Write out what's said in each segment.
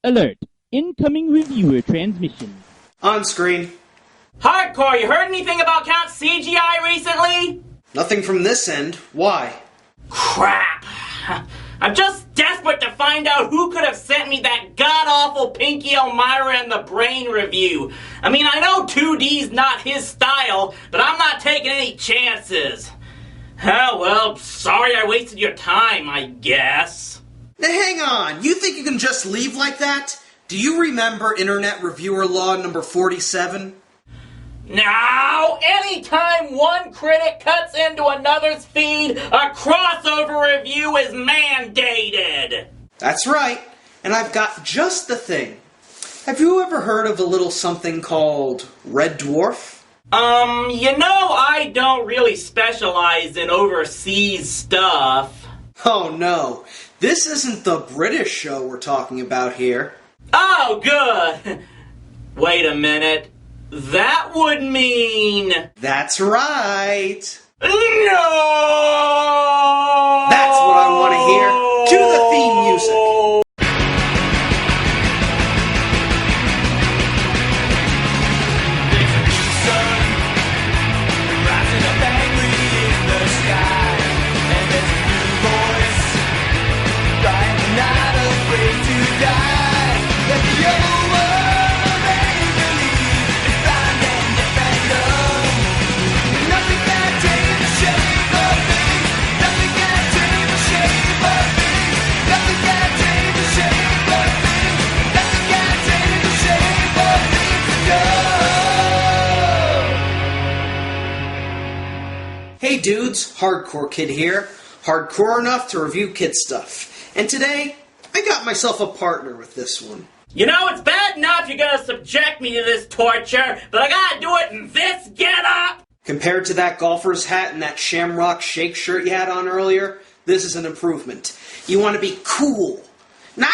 Alert! Incoming reviewer transmission. On screen. Hardcore, you heard anything about Count CGI recently? Nothing from this end. Why? Crap! I'm just desperate to find out who could have sent me that god-awful Pinky Elmira and the Brain review. I mean, I know 2D's not his style, but I'm not taking any chances. Oh, well, sorry I wasted your time, I guess. Now hang on, you think you can just leave like that? Do you remember Internet Reviewer Law number 47? Now, anytime one critic cuts into another's feed, a crossover review is mandated! That's right, and I've got just the thing. Have you ever heard of a little something called Red Dwarf? I don't really specialize in overseas stuff. Oh no, this isn't the British show we're talking about here. Oh, good! Wait a minute. That would mean... That's right! No! That's what I want to hear! Cue the theme music! Hey dudes, Hardcore Kid here. Hardcore enough to review kid stuff. And today, I got myself a partner with this one. You know, it's bad enough you're gonna subject me to this torture, but I gotta do it in this getup! Compared to that golfer's hat and that Shamrock Shake shirt you had on earlier, this is an improvement. You want to be cool. Not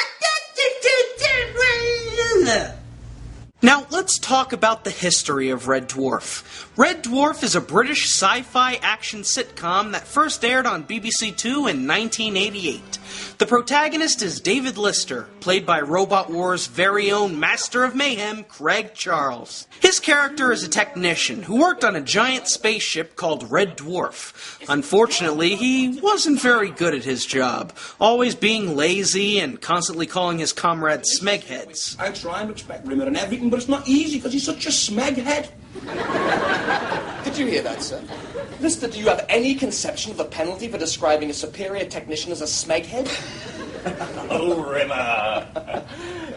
Now, let's talk about the history of Red Dwarf. Red Dwarf is a British sci-fi action sitcom that first aired on BBC Two in 1988. The protagonist is David Lister, played by Robot War's very own Master of Mayhem, Craig Charles. His character is a technician who worked on a giant spaceship called Red Dwarf. Unfortunately, he wasn't very good at his job, always being lazy and constantly calling his comrades Smeg heads. I try and respect Rimmer and everything, but it's not easy because he's such a Smeg head. Did you hear that, sir? Lister, do you have any conception of the penalty for describing a superior technician as a smeghead? Oh, Rimmer.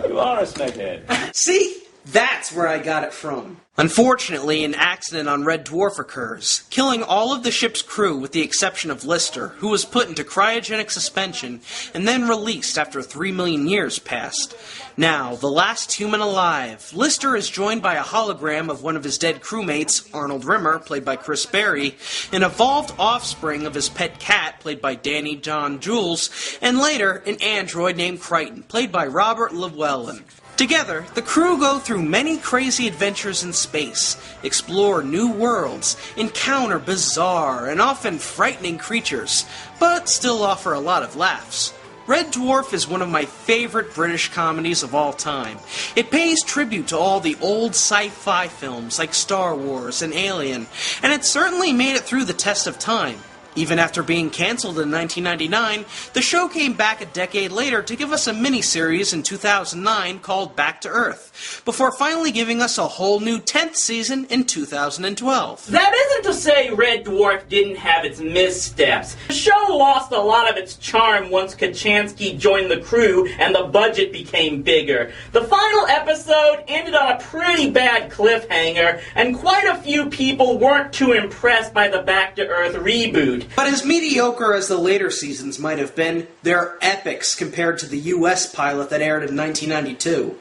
You are a Smeghead. See? That's where I got it from. Unfortunately, an accident on Red Dwarf occurs, killing all of the ship's crew with the exception of Lister, who was put into cryogenic suspension and then released after 3 million years passed. Now, the last human alive, Lister is joined by a hologram of one of his dead crewmates, Arnold Rimmer, played by Chris Berry, an evolved offspring of his pet cat, played by Danny John Jules, and later, an android named Crichton, played by Robert Llewellyn. Together, the crew go through many crazy adventures in space, explore new worlds, encounter bizarre and often frightening creatures, but still offer a lot of laughs. Red Dwarf is one of my favorite British comedies of all time. It pays tribute to all the old sci-fi films like Star Wars and Alien, and it certainly made it through the test of time. Even after being cancelled in 1999, the show came back a decade later to give us a miniseries in 2009 called Back to Earth, before finally giving us a whole new 10th season in 2012. That isn't to say Red Dwarf didn't have its missteps. The show lost a lot of its charm once Kachansky joined the crew and the budget became bigger. The final episode ended on a pretty bad cliffhanger, and quite a few people weren't too impressed by the Back to Earth reboot. But as mediocre as the later seasons might have been, they're epics compared to the US pilot that aired in 1992.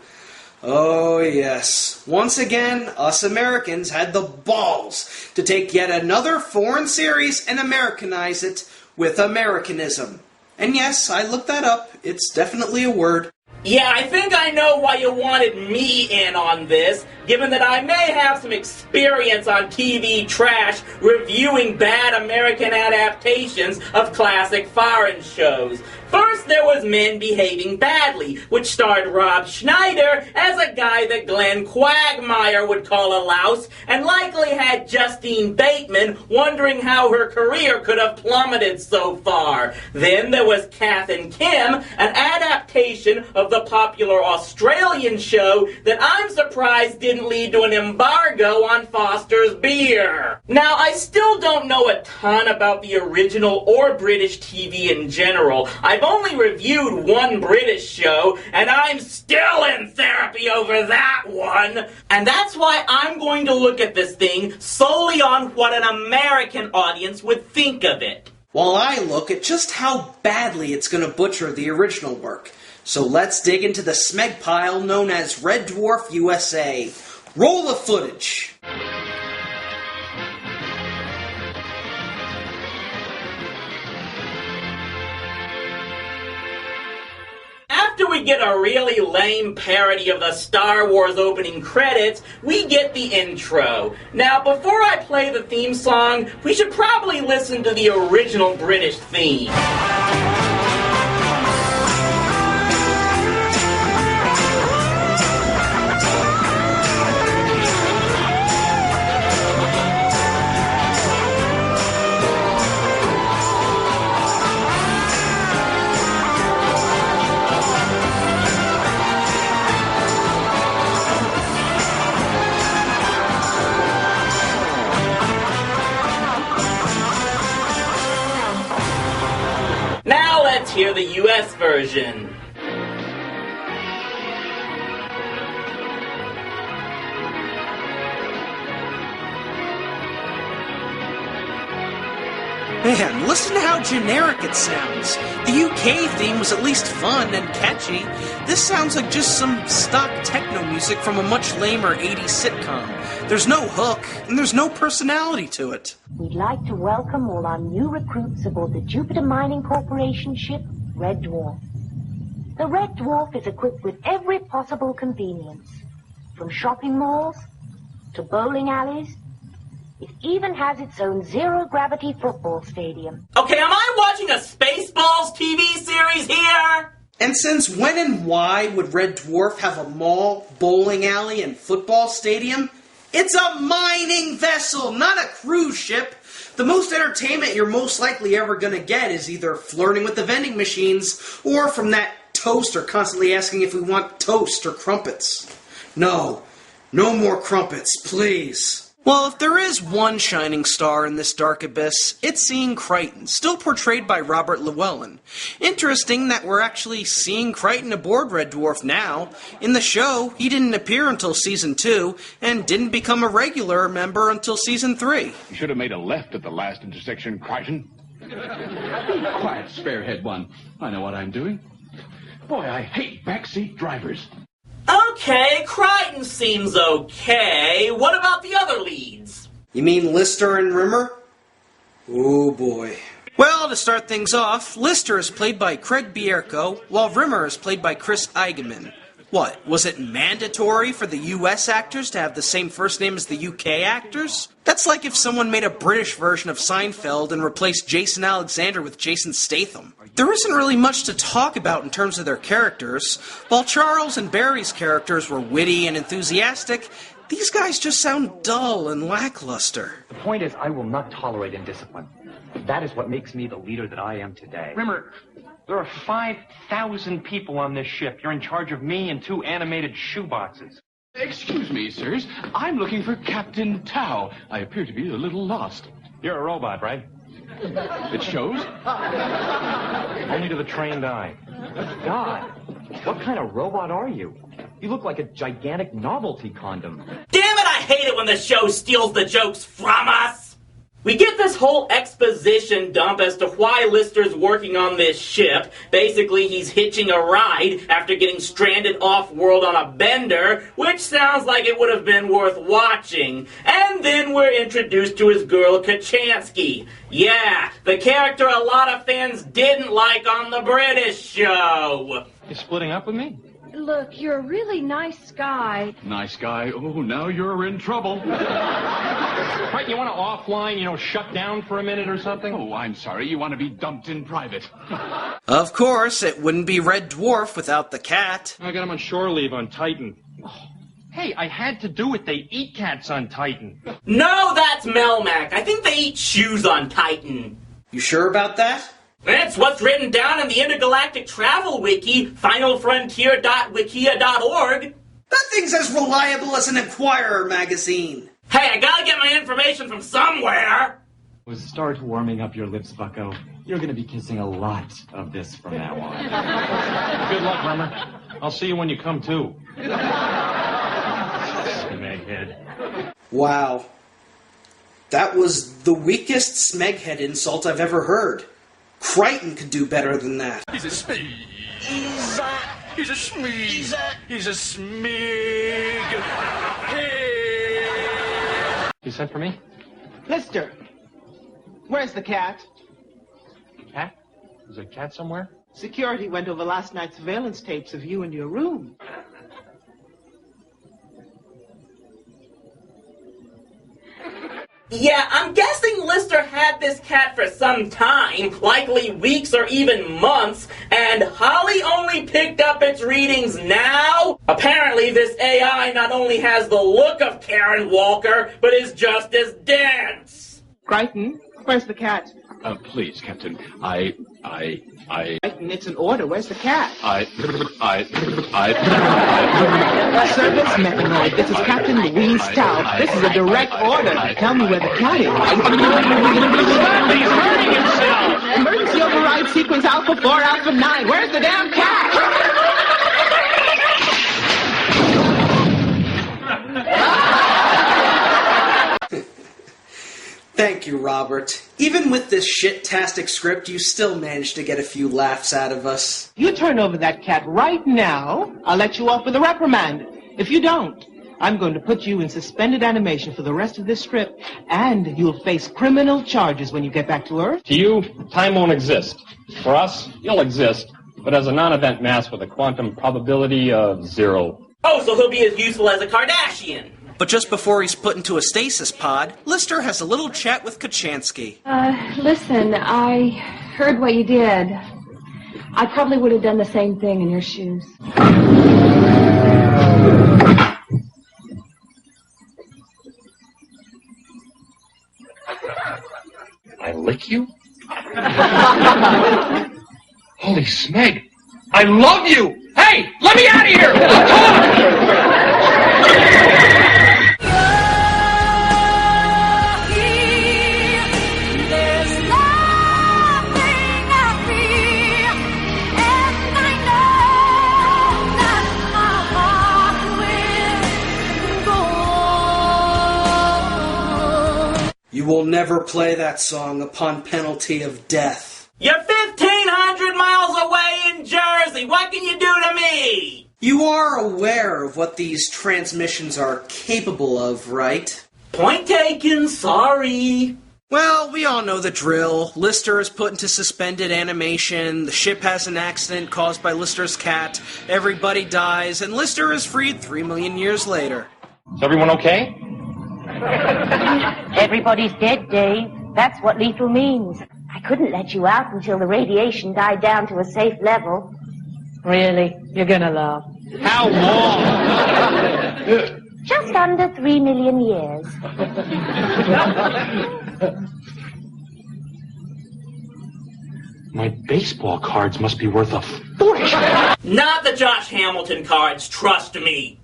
Oh yes, once again, us Americans had the balls to take yet another foreign series and Americanize it with Americanism. And yes, I looked that up, it's definitely a word. Yeah, I think I know why you wanted me in on this, given that I may have some experience on TV trash reviewing bad American adaptations of classic foreign shows. First, there was Men Behaving Badly, which starred Rob Schneider as a guy that Glenn Quagmire would call a louse, and likely had Justine Bateman wondering how her career could have plummeted so far. Then there was Kath and Kim, an adaptation of the popular Australian show that I'm surprised didn't lead to an embargo on Foster's beer. Now, I still don't know a ton about the original or British TV in general. I've only reviewed one British show, and I'm still in therapy over that one. And that's why I'm going to look at this thing solely on what an American audience would think of it. While I look at just how badly it's going to butcher the original work. So let's dig into the Smeg pile known as Red Dwarf USA. Roll the footage. After we get a really lame parody of the Star Wars opening credits, we get the intro. Now, before I play the theme song, we should probably listen to the original British theme. Now let's hear the US version. Man, listen to how generic it sounds. The UK theme was at least fun and catchy. This sounds like just some stock techno music from a much lamer 80s sitcom. There's no hook, and there's no personality to it. We'd like to welcome all our new recruits aboard the Jupiter Mining Corporation ship, Red Dwarf. The Red Dwarf is equipped with every possible convenience, from shopping malls to bowling alleys. It even has its own zero-gravity football stadium. Okay, am I watching a Spaceballs TV series here? And since when and why would Red Dwarf have a mall, bowling alley, and football stadium? It's a mining vessel, not a cruise ship. The most entertainment you're most likely ever gonna get is either flirting with the vending machines or from that toaster constantly asking if we want toast or crumpets. No more crumpets, please. Well, if there is one shining star in this dark abyss, it's seeing Crichton, still portrayed by Robert Llewellyn. Interesting that we're actually seeing Crichton aboard Red Dwarf now. In the show, he didn't appear until Season 2, and didn't become a regular member until Season 3. You should have made a left at the last intersection, Crichton. Quiet, sparehead one. I know what I'm doing. Boy, I hate backseat drivers. Okay, Crichton seems okay. What about the other leads? You mean Lister and Rimmer? Oh boy. Well, to start things off, Lister is played by Craig Bierko, while Rimmer is played by Chris Eigenman. What, was it mandatory for the US actors to have the same first name as the UK actors? That's like if someone made a British version of Seinfeld and replaced Jason Alexander with Jason Statham. There isn't really much to talk about in terms of their characters. While Charles and Barry's characters were witty and enthusiastic, these guys just sound dull and lackluster. The point is, I will not tolerate indiscipline. That is what makes me the leader that I am today. Remember, there are 5,000 people on this ship. You're in charge of me and 2 animated shoeboxes. Excuse me, sirs. I'm looking for Captain Tao. I appear to be a little lost. You're a robot, right? It shows. Only to the trained eye. God, what kind of robot are you? You look like a gigantic novelty condom. Damn it, I hate it when the show steals the jokes from us! We get this whole exposition dump as to why Lister's working on this ship. Basically, he's hitching a ride after getting stranded off-world on a bender, which sounds like it would have been worth watching. And then we're introduced to his girl, Kachansky. Yeah, the character a lot of fans didn't like on the British show. You splitting up with me? Look, you're a really nice guy. Nice guy. Oh, now you're in trouble. Right, you want to offline, shut down for a minute or something? Oh, I'm sorry. You want to be dumped in private. Of course, it wouldn't be Red Dwarf without the cat. I got him on shore leave on Titan. Oh, hey, I had to do it. They eat cats on Titan. No, that's Melmac. I think they eat shoes on Titan. You sure about that? That's what's written down in the Intergalactic Travel Wiki, finalfrontier.wikia.org. That thing's as reliable as an Enquirer magazine. Hey, I gotta get my information from somewhere. Start warming up your lips, bucko. You're gonna be kissing a lot of this from now on. Good luck, Rummer. I'll see you when you come to. Smeghead. Wow. That was the weakest Smeghead insult I've ever heard. Crichton could do better than that. He's a Smeg. He's a Smeg. He's a Smeg. Hey. You sent for me? Lister, where's the cat? Cat? Is there a cat somewhere? Security went over last night's surveillance tapes of you in your room. Yeah, I'm guessing Lister had this cat for some time, likely weeks or even months, and Holly only picked up its readings now? Apparently this AI not only has the look of Karen Walker, but is just as dense. Crichton, where's the cat? Please, Captain. Crichton, it's an order. Where's the cat? Service mechanoid. This is Captain Louise Tao. This is a direct order. Tell me where the cat is. He's hurting himself! Emergency override sequence Alpha 4, Alpha 9. Where's the damn cat? Thank you, Robert. Even with this shit-tastic script, you still managed to get a few laughs out of us. You turn over that cat right now, I'll let you off with a reprimand. If you don't, I'm going to put you in suspended animation for the rest of this strip, and you'll face criminal charges when you get back to Earth. To you, time won't exist. For us, you'll exist, but as a non-event mass with a quantum probability of 0. Oh, so he'll be as useful as a Kardashian. But just before he's put into a stasis pod, Lister has a little chat with Kachansky. Listen, I heard what you did. I probably would have done the same thing in your shoes. I lick you? Holy Smeg! I love you! Hey, let me out of here! You will never play that song upon penalty of death. You're 1,500 miles away in Jersey. What can you do to me? You are aware of what these transmissions are capable of, right? Point taken, sorry. Well, we all know the drill. Lister is put into suspended animation, the ship has an accident caused by Lister's cat, everybody dies, and Lister is freed 3 million years later. Is everyone okay? Everybody's dead, Dave. That's what lethal means. I couldn't let you out until the radiation died down to a safe level. Really? You're gonna laugh. How long? Just under 3 million years. My baseball cards must be worth a fortune. Not the Josh Hamilton cards, trust me.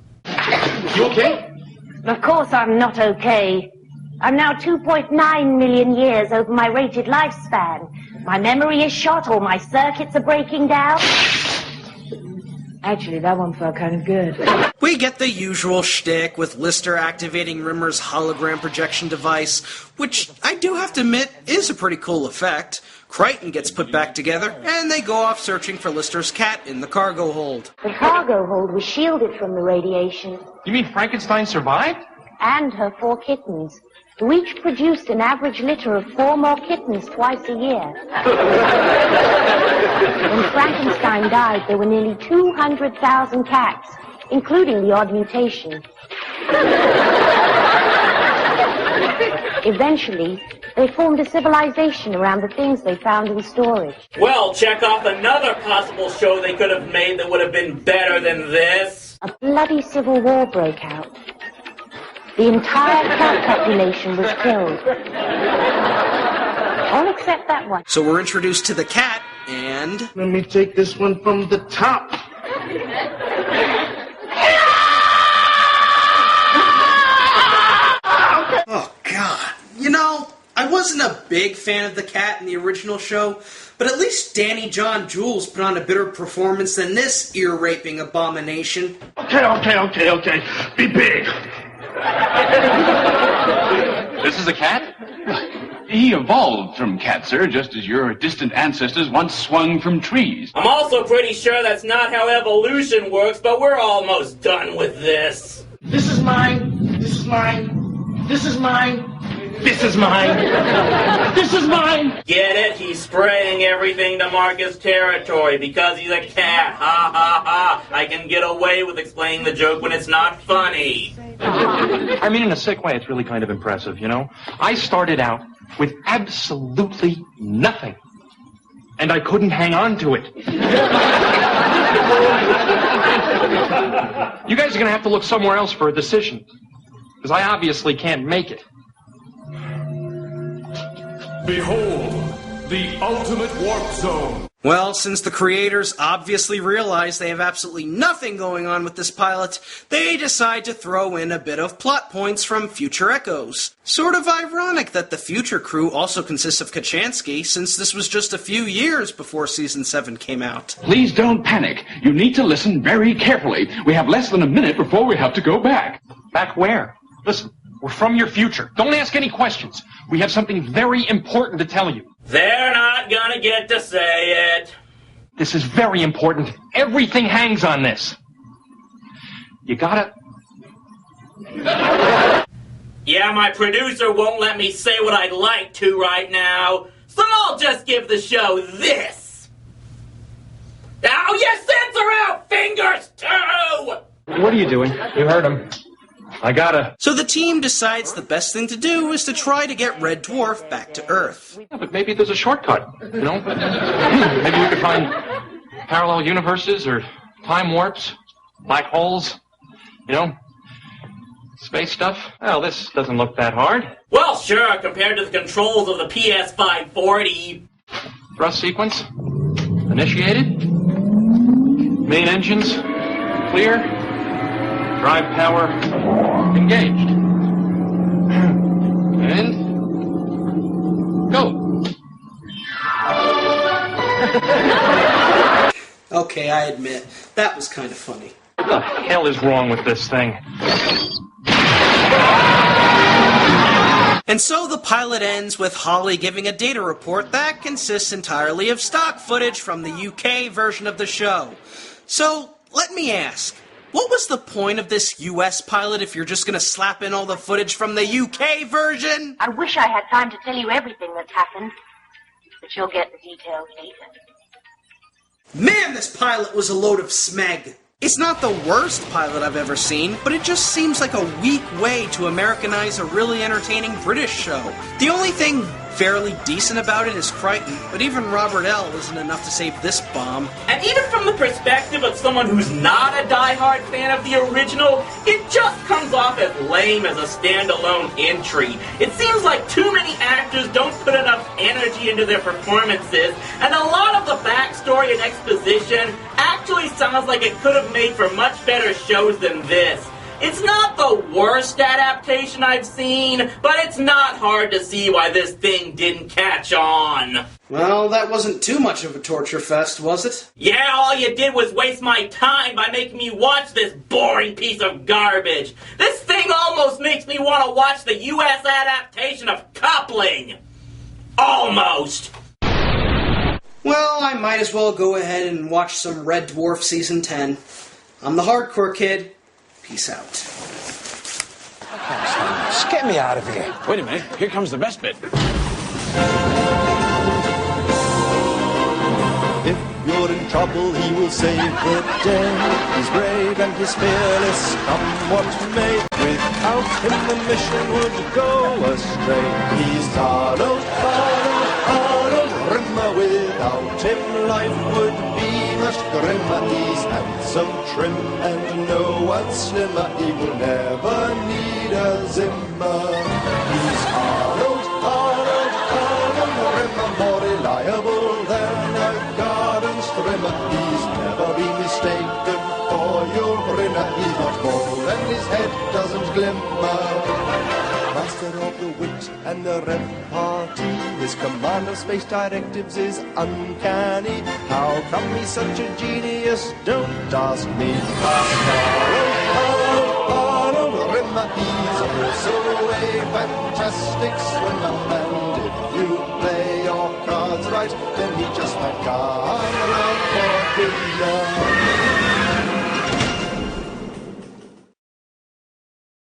You okay? Of course I'm not okay. I'm now 2.9 million years over my rated lifespan. My memory is shot, all my circuits are breaking down. Actually, that one felt kind of good. We get the usual shtick with Lister activating Rimmer's hologram projection device, which I do have to admit is a pretty cool effect. Crichton gets put back together, and they go off searching for Lister's cat in the cargo hold. The cargo hold was shielded from the radiation. You mean Frankenstein survived? and her 4 kittens, who each produced an average litter of 4 more kittens twice a year. When Frankenstein died, there were nearly 200,000 cats, including the odd mutation. Eventually, they formed a civilization around the things they found in storage. Well, check off another possible show they could have made that would have been better than this. A bloody civil war broke out. The entire cat population was killed. All except that one. So we're introduced to the cat, and... Let me take this one from the top. Oh, God. You know, I wasn't a big fan of the cat in the original show, but at least Danny John Jules put on a better performance than this ear-raping abomination. Okay. Be big. This is a cat? He evolved from cat, sir, just as your distant ancestors once swung from trees. I'm also pretty sure that's not how evolution works, but we're almost done with this. This is mine. This is mine. This is mine. This is mine. This is mine. Get it? He's spraying everything to mark his territory because he's a cat. Ha ha ha. I can get away with explaining the joke when it's not funny. I mean, in a sick way, it's really kind of impressive, you know? I started out with absolutely nothing, and I couldn't hang on to it. You guys are going to have to look somewhere else for a decision, because I obviously can't make it. Behold, the ultimate warp zone. Well, since the creators obviously realize they have absolutely nothing going on with this pilot, they decide to throw in a bit of plot points from Future Echoes. Sort of ironic that the Future crew also consists of Kochanski, since this was just a few years before Season 7 came out. Please don't panic. You need to listen very carefully. We have less than a minute before we have to go back. Back where? Listen, we're from your future. Don't ask any questions. We have something very important to tell you. They're not gonna get to say it. This is very important. Everything hangs on this. You gotta... Yeah, my producer won't let me say what I'd like to right now, so I'll just give the show this. Oh, you censor out fingers, too! What are you doing? You heard him. I gotta... So the team decides the best thing to do is to try to get Red Dwarf back to Earth. Yeah, but maybe there's a shortcut, you know? Maybe we could find parallel universes or time warps, black holes, you know? Space stuff. Well, this doesn't look that hard. Well, sure, compared to the controls of the PS540. Thrust sequence. Initiated. Main engines. Clear. Drive power engaged. And go. Okay, I admit, that was kind of funny. What the hell is wrong with this thing? And so the pilot ends with Holly giving a data report that consists entirely of stock footage from the UK version of the show. So, let me ask, what was the point of this US pilot if you're just going to slap in all the footage from the UK version? I wish I had time to tell you everything that's happened, but you'll get the details later. Man, this pilot was a load of smeg. It's not the worst pilot I've ever seen, but it just seems like a weak way to Americanize a really entertaining British show. The only thing fairly decent about it is Crichton, but even Robert L. isn't enough to save this bomb. And even from the perspective of someone who's not a diehard fan of the original, it just comes off as lame as a standalone entry. It seems like too many actors don't put enough energy into their performances, and a lot of the backstory and exposition actually sounds like it could have made for much better shows than this. It's not the worst adaptation I've seen, but it's not hard to see why this thing didn't catch on. Well, that wasn't too much of a torture fest, was it? Yeah, all you did was waste my time by making me watch this boring piece of garbage. This thing almost makes me want to watch the US adaptation of Coupling. Almost. Well, I might as well go ahead and watch some Red Dwarf Season 10. I'm the Hardcore Kid. Peace out. Just get me out of here. Wait a minute. Here comes the best bit. If you're in trouble, he will save the day. He's brave and he's fearless, come what may. Without him, the mission would go astray. He's Arnold, Arnold, Arnold Rimmer. Without him, life would be much grimmer. He's handsome, trim, and no one slimmer. He will never need a Zimmer. He's Arnold, Arnold, Arnold Rimmer, more reliable than a garden trimmer. He's never been mistaken for your grinner. He's not bald and his head doesn't glimmer. Master of the wit and the repartee, his command of space directives is uncanny. How come he's such a genius? Don't ask me. Arnold Rimmer, he's also a fantastic swimmer. And if you play your cards right, then he just might come around for dinner.